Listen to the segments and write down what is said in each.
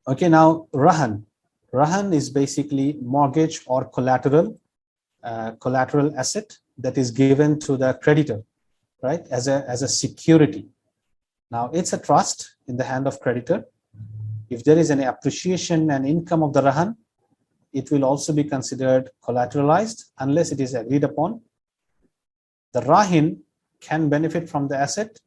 Okay, now Rahn. Rahn is basically mortgage or collateral asset that is given to the creditor, right, as a security. Now it's a trust in the hand of creditor. If there is any appreciation and income of the Rahn, it will also be considered collateralized unless it is agreed upon. The Rahin can benefit from the asset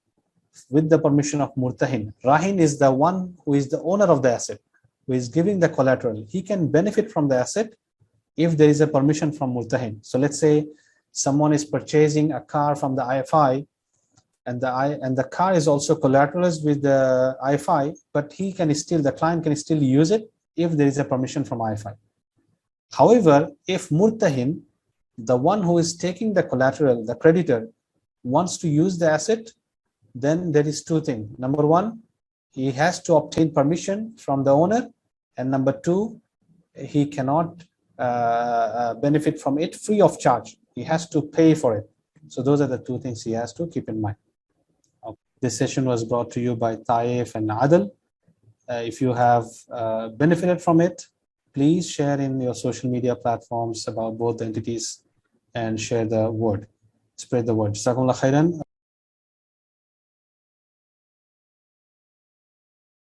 with the permission of Murtahin. Rahin is the one who is the owner of the asset, who is giving the collateral. He can benefit from the asset if there is a permission from Murtahin. So let's say someone is purchasing a car from the IFI, and the car is also collateralized with the IFI, but the client can still use it if there is a permission from IFI. However, if Murtahin, the one who is taking the collateral, the creditor, wants to use the asset, then there is two things. Number one, he has to obtain permission from the owner, and number two, he cannot benefit from it free of charge. He has to pay for it. So those are the two things he has to keep in mind. This session was brought to you by TAIF and Adl. If you have benefited from it, please share in your social media platforms about both the entities and share the word. Spread the word. Jazakumullah khairan.